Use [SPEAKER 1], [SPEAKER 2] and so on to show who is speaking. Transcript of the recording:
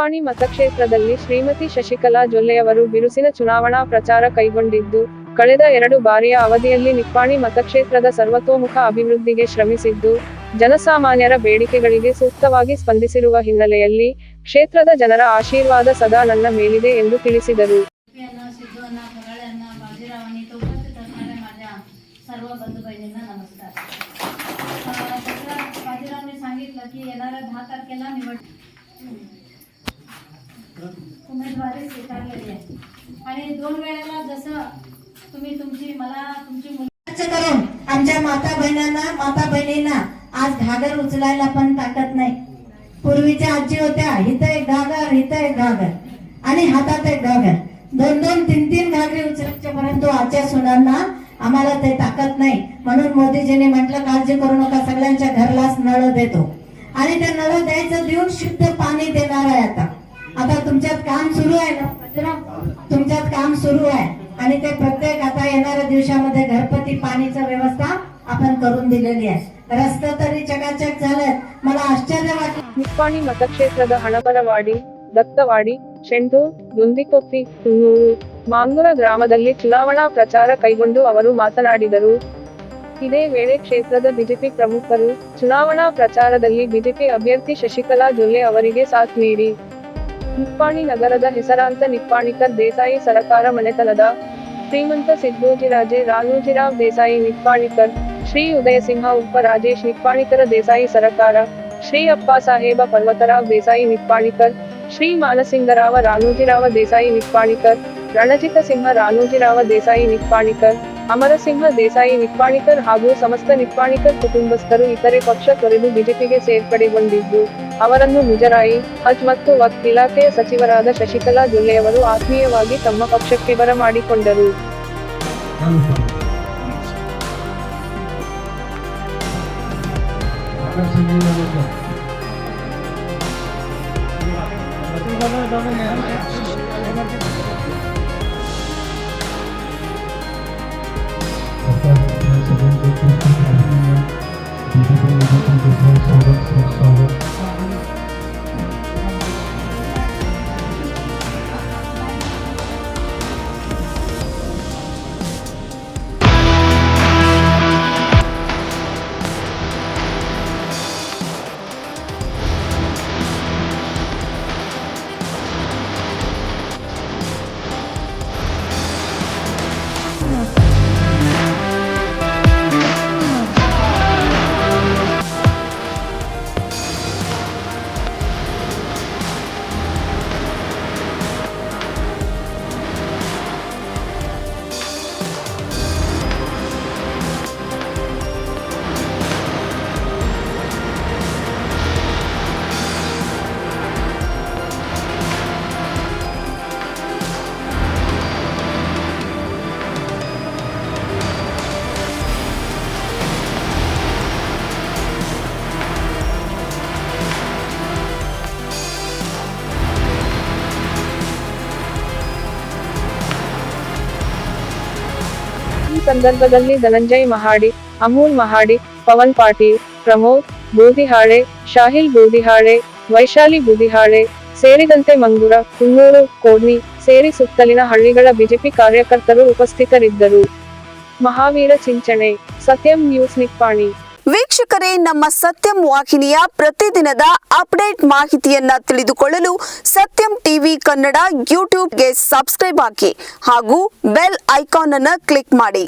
[SPEAKER 1] ನಿಪ್ಪಾಣಿ ಮತಕ್ಷೇತ್ರದಲ್ಲಿ ಶ್ರೀಮತಿ ಶಶಿಕಲಾ ಜೊಲ್ಲೆಯವರು ಬಿರುಸಿನ ಚುನಾವಣಾ ಪ್ರಚಾರ ಕೈಗೊಂಡಿದ್ದು, ಕಳೆದ 2 ಬಾರಿಯ ಅವಧಿಯಲ್ಲಿ ನಿಪ್ಪಾಣಿ ಮತಕ್ಷೇತ್ರದ ಸರ್ವತೋಮುಖ ಅಭಿವೃದ್ಧಿಗೆ ಶ್ರಮಿಸಿದ್ದು, ಜನಸಾಮಾನ್ಯರ ಬೇಡಿಕೆಗಳಿಗೆ ಸೂಕ್ತವಾಗಿ ಸ್ಪಂದಿಸಿರುವ ಹಿನ್ನೆಲೆಯಲ್ಲಿ ಕ್ಷೇತ್ರದ ಜನರ ಆಶೀರ್ವಾದ ಸದಾ ನನ್ನ ಮೇಲಿದೆ ಎಂದು ತಿಳಿಸಿದರು.
[SPEAKER 2] सर्व बंधू बहिणींना नमस्कार. बाजीरावने सांगितलं की येणाऱ्या 10 तारखेला उमेदवारी स्वीकारलेली आहे आणि 2 वेळेला जसं तुम्ही तुमची मुलं
[SPEAKER 3] करून आमच्या माता बहिणींना आज घागर उचलायला पण ताकद नाही. पूर्वीच्या आजी होत्या इथं एक घागर आणि हातात एक घागर, 2-2, 3-3 घागरी उचलायच्या, परंतु आजच्या सुनांना आम्हाला ते ताकद नाही. म्हणून मोदीजींनी म्हटलं काळजी करू नका, सगळ्यांच्या घरलाच नळ देतो आणि ते नळ द्यायचं देऊन शुद्ध पाणी देणार आहे. आता तुमच्यात काम सुरू आहे ना, तुमच्यात काम सुरू आहे आणि ते प्रत्येक आता येणाऱ्या दिवसामध्ये घरपती पाणीची व्यवस्था आपण करून दिलेली आहे. रस्ते तरी चकाचक झालेत. मला आश्चर्य वाटलं.
[SPEAKER 1] ನಿಪ್ಪಾಣಿ ಮತಕ್ಷೇತ್ರದ ಹಣಬರವಾಡಿ, ದತ್ತವಾಡಿ, ಶೆಂಟೂರ್, ದುಂದಿಕೊಪ್ಪಿ, ತುನ್ನೂರು, ಮಾಂಗುರ ಗ್ರಾಮದಲ್ಲಿ ಚುನಾವಣಾ ಪ್ರಚಾರ ಕೈಗೊಂಡು ಅವರು ಮಾತನಾಡಿದರು. ಇದೇ ವೇಳೆ ಕ್ಷೇತ್ರದ ಬಿಜೆಪಿ ಪ್ರಮುಖರು ಚುನಾವಣಾ ಪ್ರಚಾರದಲ್ಲಿ ಬಿಜೆಪಿ ಅಭ್ಯರ್ಥಿ ಶಶಿಕಲಾ ಜೊಲ್ಲೆ ಅವರಿಗೆ ಸಾಥ್ ನೀಡಿ ನಿಪ್ಪಾಣಿ ನಗರದ ಹೆಸರಾಂತ ನಿಪ್ಪಾಣಿಕರ್ ದೇಸಾಯಿ ಸರಕಾರ ಮನೆತನದ ಶ್ರೀಮಂತ ಸಿದ್ದೋಜಿರಾಜೆ ರಾಜೋಜಿರಾವ್ ದೇಸಾಯಿ ನಿಪ್ಪಾಣಿಕರ್, ಶ್ರೀ ಉದಯಸಿಂಹ ಉಪ ರಾಜೇಶ್ ನಿಪ್ಪಾಣಿಕರ ದೇಸಾಯಿ ಸರಕಾರ, ಶ್ರೀ ಅಪ್ಪಾಸಾಹೇಬ ಪರ್ವತರಾವ್ ದೇಸಾಯಿ ನಿಪ್ಪಾಣಿಕರ್, ಶ್ರೀ ಮಾನಸಿಂಗರಾವ ರಾಣೋಜಿರಾವ ದೇಸಾಯಿ ನಿಪ್ಪಾಣಿಕರ್, ರಣಜಿತ ಸಿಂಹ ರಾಣೋಜಿರಾವ ದೇಸಾಯಿ ನಿಪ್ಪಾಣಿಕರ್, ಅಮರಸಿಂಹ ದೇಸಾಯಿ ನಿಪ್ಪಾಣಿಕರ್ ಹಾಗೂ ಸಮಸ್ತ ನಿಪ್ಪಾಣಿಕರ್ ಕುಟುಂಬಸ್ಥರು ಇತರೆ ಪಕ್ಷ ತೊರೆದು ಬಿಜೆಪಿಗೆ ಸೇರ್ಪಡೆಗೊಂಡಿದ್ದು, ಅವರನ್ನು ಮುಜರಾಯಿ, ಹಜ್ ಮತ್ತು ವಕ್ಫ್ ಇಲಾಖೆಯ ಸಚಿವರಾದ ಶಶಿಕಲಾ ಜೊಲ್ಲೆಯವರು ಆತ್ಮೀಯವಾಗಿ ತಮ್ಮ ಪಕ್ಷಕ್ಕೆ ಬರಮಾಡಿಕೊಂಡರು. ಈ ಸಂದರ್ಭದಲ್ಲಿ ಧನಂಜಯ್ ಮಹಾಡಿ, ಅಮೂಲ್ ಮಹಾಡಿ, ಪವನ್ ಪಾಟೀಲ್, ಪ್ರಮೋದ್ ಬೂದಿಹಾಳೆ, ಶಾಹಿಲ್ ಬೂದಿಹಾಳೆ, ವೈಶಾಲಿ ಬೂದಿಹಾಳೆ ಸೇರಿದಂತೆ ಮಂಗೂರ, ಕುನ್ನೂರು, ಕೋಡ್ನಿ ಸೇರಿ ಸುತ್ತಲಿನ ಹಳ್ಳಿಗಳ ಬಿಜೆಪಿ ಕಾರ್ಯಕರ್ತರು ಉಪಸ್ಥಿತರಿದ್ದರು. ಮಹಾವೀರ ಚಿಂಚಣೆ, ಸತ್ಯಂ ನ್ಯೂಸ್ ನಿಪ್ಪಾಣಿ.
[SPEAKER 4] ವೀಕ್ಷಕರೇ, ನಮ್ಮ ಸತ್ಯಂ ವಾಹಿನಿಯ ಪ್ರತಿದಿನದ ಅಪ್ಡೇಟ್ ಮಾಹಿತಿಯನ್ನ ತಿಳಿದುಕೊಳ್ಳಲು ಸತ್ಯಂ ಟಿವಿ ಕನ್ನಡ ಯೂಟ್ಯೂಬ್ಗೆ ಸಬ್ಸ್ಕ್ರೈಬ್ ಆಗಿ ಹಾಗೂ ಬೆಲ್ ಐಕಾನ್ ಅನ್ನು ಕ್ಲಿಕ್ ಮಾಡಿ.